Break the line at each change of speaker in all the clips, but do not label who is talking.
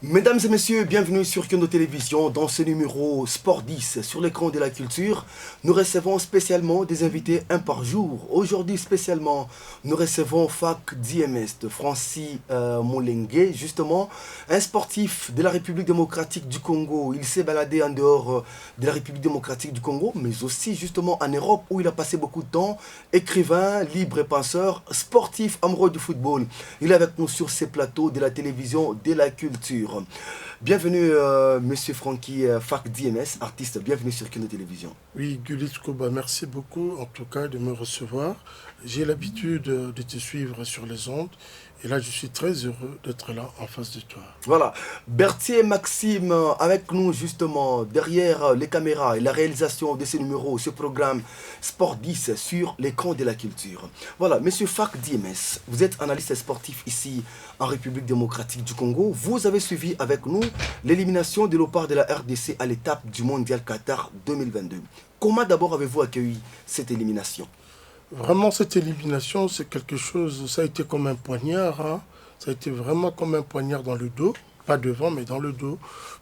Mesdames et messieurs, bienvenue sur Kendo Télévision dans ce numéro Sport 10 sur l'écran de la culture. Nous recevons spécialement des invités un par jour. Aujourd'hui spécialement, nous recevons Fac DMS de Francis Molengue, justement un sportif de la République démocratique du Congo. Il s'est baladé en dehors de la République démocratique du Congo, mais aussi justement en Europe où il a passé beaucoup de temps. Écrivain, libre et penseur, sportif, amoureux du football. Il est avec nous sur ces plateaux de la télévision de la culture. Bienvenue, monsieur Francky Fac DMS, artiste. Bienvenue sur Kino Télévision.
Oui, Gulis Koba, merci beaucoup en tout cas de me recevoir. J'ai l'habitude de te suivre sur les ondes. Et là, je suis très heureux d'être là en face de toi.
Voilà. Berthier Maxime avec nous justement derrière les caméras et la réalisation de ce numéro, ce programme Sport 10 sur l'écran de la culture. Voilà, monsieur Fac DMS, vous êtes analyste sportif ici en République démocratique du Congo. Vous avez suivi avec nous l'élimination de l'OPAR de la RDC à l'étape du Mondial Qatar 2022. Comment d'abord avez-vous accueilli cette élimination ?
Vraiment, cette élimination, c'est quelque chose, ça a été comme un poignard. Hein. Ça a été vraiment comme un poignard dans le dos. Pas devant, mais dans le dos.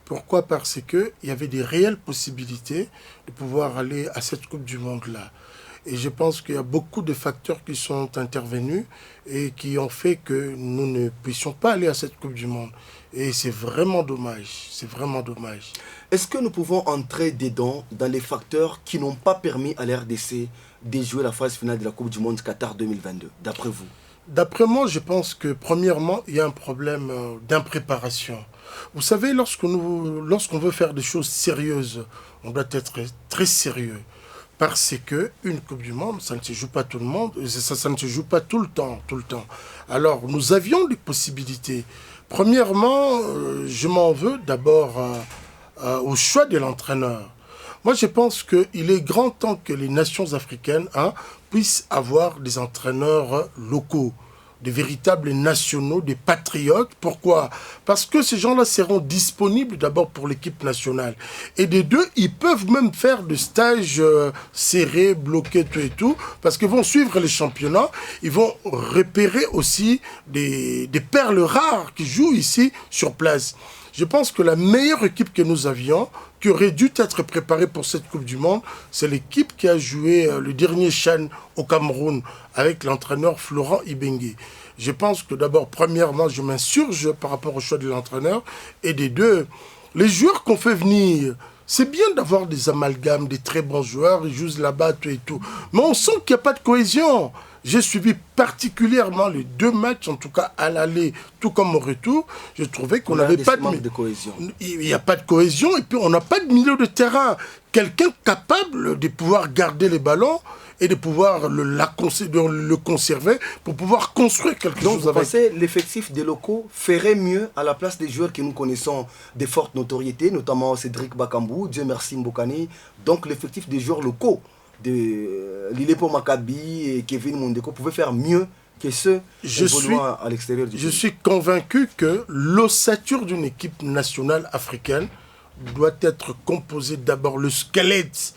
Pourquoi? Parce qu'il y avait des réelles possibilités de pouvoir aller à cette Coupe du Monde-là. Et je pense qu'il y a beaucoup de facteurs qui sont intervenus et qui ont fait que nous ne puissions pas aller à cette Coupe du Monde. Et c'est vraiment dommage. C'est vraiment dommage.
Est-ce que nous pouvons entrer dedans dans les facteurs qui n'ont pas permis à l'RDC de jouer la phase finale de la Coupe du Monde Qatar 2022, d'après vous?
D'après moi, je pense que premièrement, il y a un problème d'impréparation. Vous savez, lorsqu'on veut faire des choses sérieuses, on doit être très sérieux. Parce que une Coupe du Monde, ça ne se joue pas tout le monde, ça ne se joue pas tout le temps. Alors, nous avions des possibilités. Premièrement, je m'en veux d'abord au choix de l'entraîneur. Moi, je pense qu'il est grand temps que les nations africaines puissent avoir des entraîneurs locaux, des véritables nationaux, des patriotes. Pourquoi? Parce que ces gens-là seront disponibles d'abord pour l'équipe nationale. Et des deux, ils peuvent même faire des stages serrés, bloqués, tout et tout, parce qu'ils vont suivre les championnats. Ils vont repérer aussi des perles rares qui jouent ici sur place. Je pense que la meilleure équipe que nous avions, qui aurait dû être préparée pour cette Coupe du Monde, c'est l'équipe qui a joué le dernier CHAN au Cameroun avec l'entraîneur Florent Ibenge. Je pense que d'abord, premièrement, je m'insurge par rapport au choix de l'entraîneur. Et des deux, les joueurs qu'on fait venir, c'est bien d'avoir des amalgames, des très bons joueurs, ils jouent là-bas, tout et tout. Mais on sent qu'il n'y a pas de cohésion. J'ai suivi particulièrement les deux matchs, en tout cas à l'aller, tout comme au retour. Je trouvais qu'on n'avait pas de
cohésion.
Il n'y a pas de cohésion et puis on n'a pas de milieu de terrain. Quelqu'un capable de pouvoir garder les ballons et de pouvoir le conserver pour pouvoir construire quelque chose.
Donc vous pensez que l'effectif des locaux ferait mieux à la place des joueurs que nous connaissons de forte notoriété, notamment Cédric Bakambou, Dieu merci Mbokani. Donc l'effectif des joueurs locaux de Lilepo Maccabi et Kevin Mondeko pouvaient faire mieux que ceux évoluant à l'extérieur du pays.
Je suis convaincu que l'ossature d'une équipe nationale africaine doit être composée d'abord, le squelette,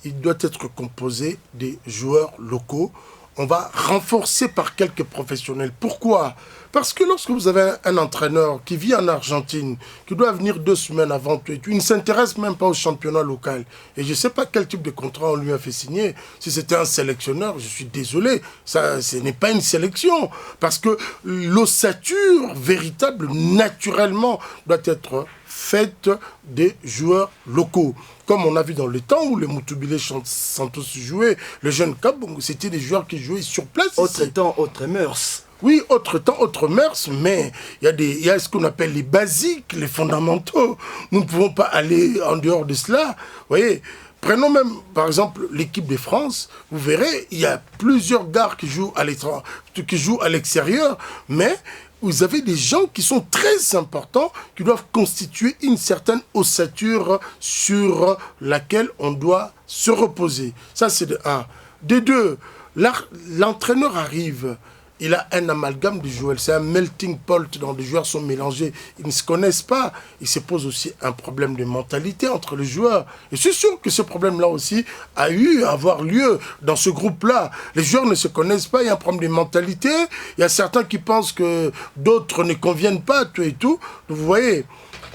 il doit être composé des joueurs locaux. On va renforcer par quelques professionnels. Pourquoi? Parce que lorsque vous avez un entraîneur qui vit en Argentine, qui doit venir 2 semaines avant tout, il ne s'intéresse même pas au championnat local. Et je ne sais pas quel type de contrat on lui a fait signer. Si c'était un sélectionneur, je suis désolé, ce n'est pas une sélection. Parce que l'ossature véritable, naturellement, doit être faite des joueurs locaux. Comme on a vu dans le temps où les Moutoubile Santos jouaient, le jeune Cap, c'était des joueurs qui jouaient sur place.
Autre temps, autre mœurs.
Oui, autre temps, autre mœurs, mais il y a ce qu'on appelle les basiques, les fondamentaux. Nous ne pouvons pas aller en dehors de cela. Vous voyez, prenons même, par exemple, l'équipe de France. Vous verrez, il y a plusieurs gars qui jouent à l'extérieur, mais vous avez des gens qui sont très importants, qui doivent constituer une certaine ossature sur laquelle on doit se reposer. Ça, c'est de un. De deux, l'entraîneur arrive. il a un amalgame de joueurs. C'est un melting pot dont les joueurs sont mélangés. Ils ne se connaissent pas. Il se pose aussi un problème de mentalité entre les joueurs. Et je suis sûr que ce problème-là aussi a eu à avoir lieu dans ce groupe-là. Les joueurs ne se connaissent pas. Il y a un problème de mentalité. Il y a certains qui pensent que d'autres ne conviennent pas, tout et tout. Vous voyez,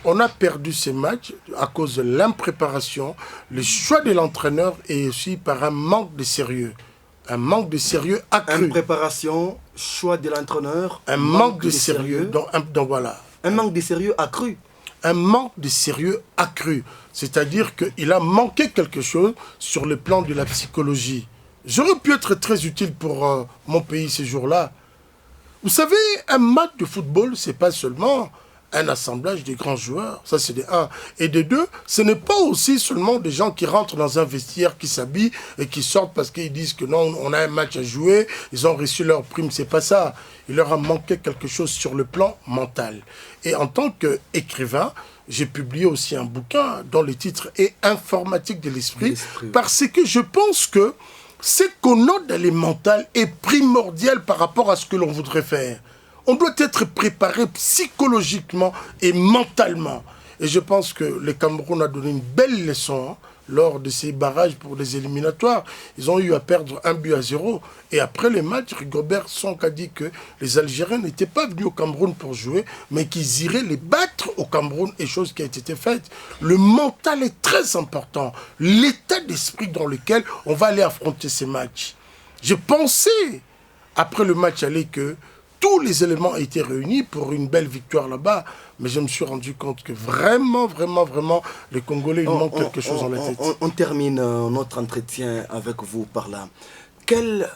on a perdu ces matchs à cause de l'impréparation, le choix de l'entraîneur et aussi par un manque de sérieux. Un manque de sérieux accru.
Impréparation, choix de l'entraîneur.
Un manque de sérieux. Donc voilà.
Un manque de sérieux accru.
Un manque de sérieux accru. C'est-à-dire qu'il a manqué quelque chose sur le plan de la psychologie. J'aurais pu être très utile pour mon pays ces jours-là. Vous savez, un match de football, c'est pas seulement un assemblage de grands joueurs, ça c'est de un. Et de deux, ce n'est pas aussi seulement des gens qui rentrent dans un vestiaire, qui s'habillent et qui sortent parce qu'ils disent que non, on a un match à jouer, ils ont reçu leur prime, c'est pas ça. Il leur a manqué quelque chose sur le plan mental. Et en tant qu'écrivain, j'ai publié aussi un bouquin dont le titre est Informatique de l'esprit, parce que je pense que ce qu'on a dans les mentales est primordial par rapport à ce que l'on voudrait faire. On doit être préparé psychologiquement et mentalement. Et je pense que le Cameroun a donné une belle leçon lors de ces barrages pour les éliminatoires. Ils ont eu à perdre 1-0. Et après le match, Rigobert Sonk a dit que les Algériens n'étaient pas venus au Cameroun pour jouer, mais qu'ils iraient les battre au Cameroun, et chose qui a été faite. Le mental est très important. L'état d'esprit dans lequel on va aller affronter ces matchs. J'ai pensé, après le match aller, que tous les éléments étaient réunis pour une belle victoire là-bas. Mais je me suis rendu compte que vraiment, les Congolais, il manque quelque chose dans la tête.
On termine notre entretien avec vous par là. Quelle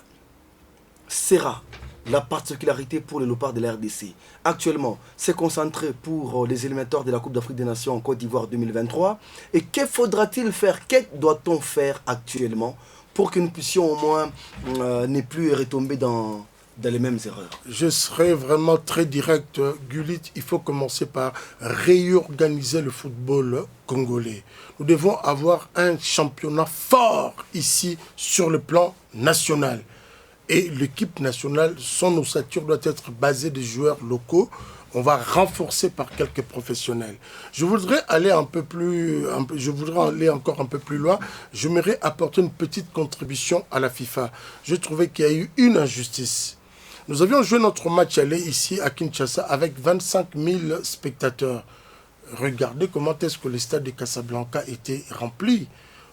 sera la particularité pour les Léopards de la RDC? Actuellement, c'est concentré pour les éliminatoires de la Coupe d'Afrique des Nations en Côte d'Ivoire 2023. Et que faudra-t-il faire? Que doit-on faire actuellement pour que nous puissions au moins ne plus retomber dans les mêmes erreurs?
Je serai vraiment très direct, Gulit. Il faut commencer par réorganiser le football congolais. Nous devons avoir un championnat fort ici sur le plan national. Et l'équipe nationale, son ossature doit être basée des joueurs locaux. On va renforcer par quelques professionnels. Je voudrais aller encore un peu plus loin. J'aimerais apporter une petite contribution à la FIFA. Je trouvais qu'il y a eu une injustice. Nous avions joué notre match aller ici à Kinshasa avec 25 000 spectateurs. Regardez comment est-ce que le stade de Casablanca était rempli.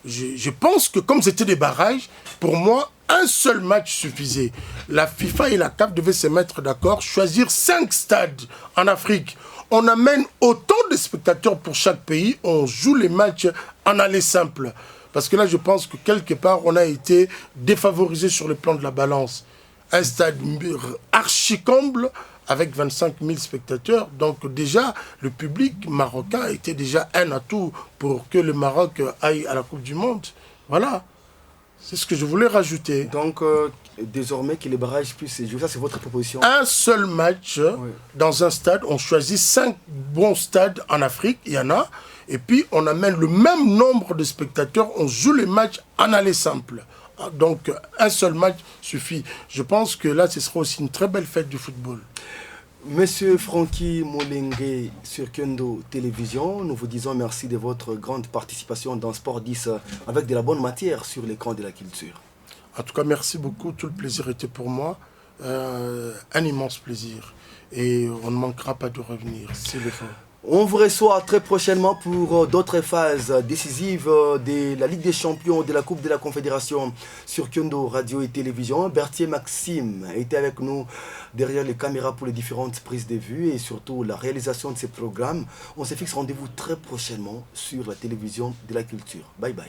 Je pense que comme c'était des barrages, pour moi, un seul match suffisait. La FIFA et la CAF devaient se mettre d'accord, choisir 5 stades en Afrique. On amène autant de spectateurs pour chaque pays, on joue les matchs en aller simple. Parce que là, je pense que quelque part, on a été défavorisé sur le plan de la balance. Un stade archi-comble avec 25 000 spectateurs. Donc déjà, le public marocain était déjà un atout pour que le Maroc aille à la Coupe du Monde. Voilà. C'est ce que je voulais rajouter.
Donc, désormais, que les barrages puissent jouer, ça c'est votre proposition?
Un seul match dans un stade. On choisit 5 bons stades en Afrique, il y en a. Et puis, on amène le même nombre de spectateurs. On joue les matchs en aller simple. Donc, un seul match suffit. Je pense que là, ce sera aussi une très belle fête du football.
Monsieur Francky Molengue sur Kendo Télévision, nous vous disons merci de votre grande participation dans Sport 10 avec de la bonne matière sur l'écran de la culture.
En tout cas, merci beaucoup. Tout le plaisir était pour moi. Un immense plaisir. Et on ne manquera pas de revenir, s'il le faut.
On vous reçoit très prochainement pour d'autres phases décisives de la Ligue des Champions, de la Coupe de la Confédération sur Kyondo Radio et Télévision. Berthier Maxime était avec nous derrière les caméras pour les différentes prises de vue et surtout la réalisation de ces programmes. On se fixe rendez-vous très prochainement sur la télévision de la culture. Bye bye.